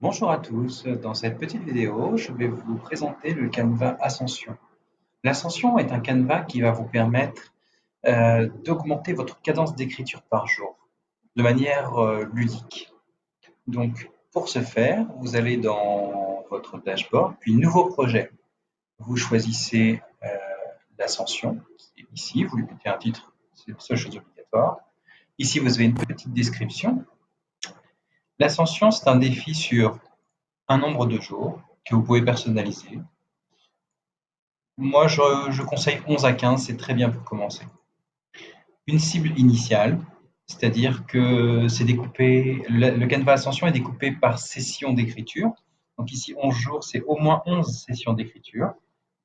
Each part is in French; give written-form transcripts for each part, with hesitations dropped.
Bonjour à tous, dans cette petite vidéo, je vais vous présenter le Canva Ascension. L'Ascension est un canevas qui va vous permettre d'augmenter votre cadence d'écriture par jour de manière ludique. Donc, pour ce faire, vous allez dans votre dashboard, puis Nouveau projet. Vous choisissez l'Ascension, qui est ici, vous lui mettez un titre, c'est la seule chose obligatoire. Ici, vous avez une petite description. L'Ascension, c'est un défi sur un nombre de jours que vous pouvez personnaliser. Moi, je conseille 11 à 15, c'est très bien pour commencer. Une cible initiale, c'est-à-dire que c'est découpé, le Canva Ascension est découpé par session d'écriture. Donc ici, 11 jours, c'est au moins 11 sessions d'écriture.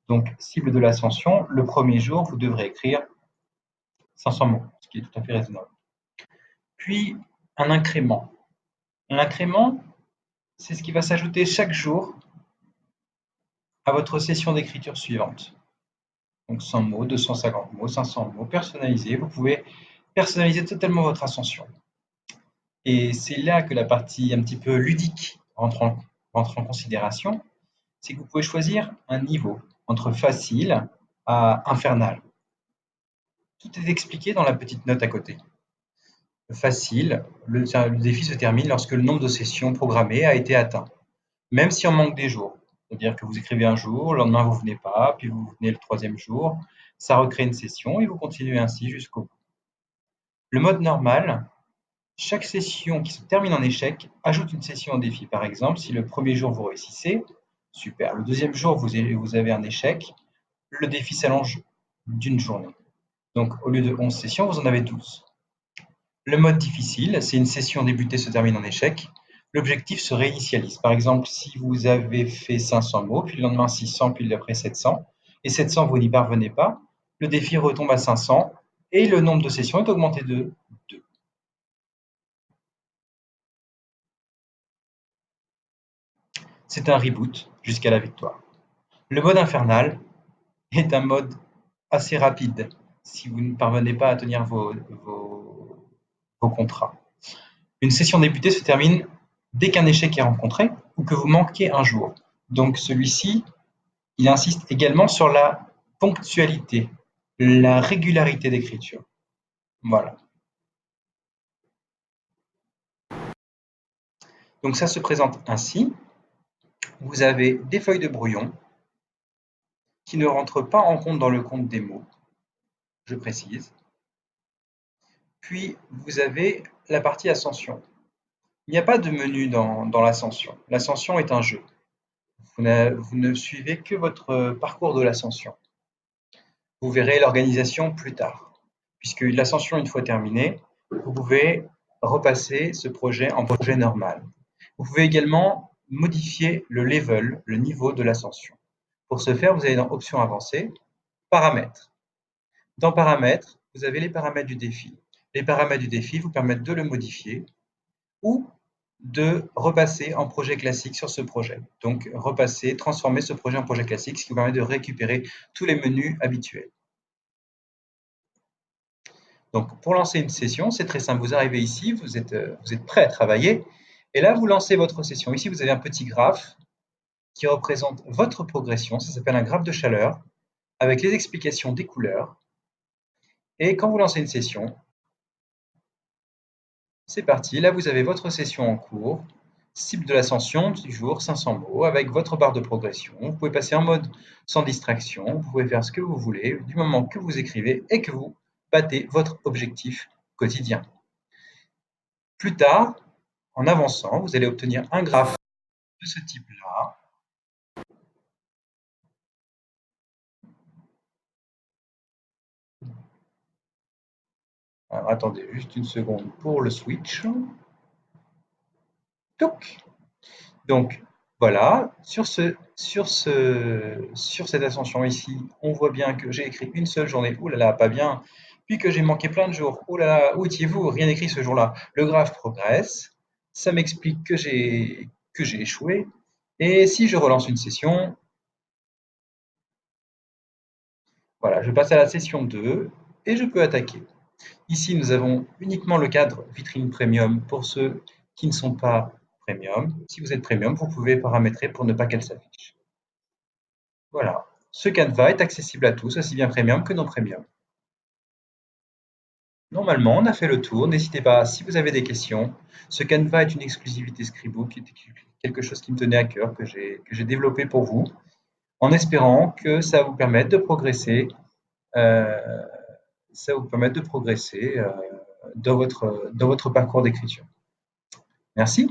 Donc, cible de l'ascension, le premier jour, vous devrez écrire 500 mots, ce qui est tout à fait raisonnable. Puis, un incrément. L'incrément, c'est ce qui va s'ajouter chaque jour à votre session d'écriture suivante. Donc 100 mots, 250 mots, 500 mots, personnalisés. Vous pouvez personnaliser totalement votre ascension. Et c'est là que la partie un petit peu ludique rentre en considération. C'est que vous pouvez choisir un niveau entre facile à infernal. Tout est expliqué dans la petite note à côté. Facile, le défi se termine lorsque le nombre de sessions programmées a été atteint, même si on manque des jours. C'est-à-dire que vous écrivez un jour, le lendemain vous ne venez pas, puis vous venez le troisième jour, ça recrée une session et vous continuez ainsi jusqu'au bout. Le mode normal, chaque session qui se termine en échec ajoute une session en défi. Par exemple, si le premier jour vous réussissez, super. Le deuxième jour vous avez un échec, le défi s'allonge d'une journée. Donc au lieu de 11 sessions, vous en avez 12. Le mode difficile, c'est une session débutée se termine en échec. L'objectif se réinitialise. Par exemple, si vous avez fait 500 mots, puis le lendemain 600, puis d'après 700, et 700 vous n'y parvenez pas, le défi retombe à 500 et le nombre de sessions est augmenté de 2. C'est un reboot jusqu'à la victoire. Le mode infernal est un mode assez rapide si vous ne parvenez pas à tenir vos contrats. Une session débutée se termine dès qu'un échec est rencontré ou que vous manquez un jour. Donc celui-ci, il insiste également sur la ponctualité, la régularité d'écriture. Voilà. Donc ça se présente ainsi. Vous avez des feuilles de brouillon qui ne rentrent pas en compte dans le compte des mots, je précise. Puis vous avez la partie ascension. Il n'y a pas de menu dans l'ascension. L'ascension est un jeu. Vous ne suivez que votre parcours de l'ascension. Vous verrez l'organisation plus tard, puisque l'ascension, une fois terminée, vous pouvez repasser ce projet en projet normal. Vous pouvez également modifier le level, le niveau de l'ascension. Pour ce faire, vous allez dans Options avancées, Paramètres. Dans Paramètres, vous avez les paramètres du défi. Les paramètres du défi vous permettent de le modifier ou de repasser en projet classique sur ce projet. Donc, repasser, transformer ce projet en projet classique, ce qui vous permet de récupérer tous les menus habituels. Donc, pour lancer une session, c'est très simple. Vous arrivez ici, vous êtes prêt à travailler, et là, vous lancez votre session. Ici, vous avez un petit graphe qui représente votre progression. Ça s'appelle un graphe de chaleur, avec les explications des couleurs. Et quand vous lancez une session, c'est parti. Là, vous avez votre session en cours, cible de l'ascension du jour, 500 mots, avec votre barre de progression. Vous pouvez passer en mode sans distraction. Vous pouvez faire ce que vous voulez du moment que vous écrivez et que vous battez votre objectif quotidien. Plus tard, en avançant, vous allez obtenir un graphe de ce type-là. Alors, attendez juste une seconde pour le switch. Donc, voilà, sur cette ascension ici, on voit bien que j'ai écrit une seule journée, oh là là, pas bien, puis que j'ai manqué plein de jours, oh là là, où étiez-vous? Rien écrit ce jour-là. Le graphe progresse, ça m'explique que j'ai échoué, et si je relance une session, voilà, je passe à la session 2 et je peux attaquer. Ici, nous avons uniquement le cadre vitrine premium pour ceux qui ne sont pas Premium. Si vous êtes Premium, vous pouvez paramétrer pour ne pas qu'elle s'affiche. Voilà. Ce Canva est accessible à tous, aussi bien Premium que non Premium. Normalement, on a fait le tour. N'hésitez pas, si vous avez des questions. Ce Canva est une exclusivité Scribook, quelque chose qui me tenait à cœur, que j'ai développé pour vous, en espérant que euh, ça vous permette de progresser dans votre parcours d'écriture. Merci.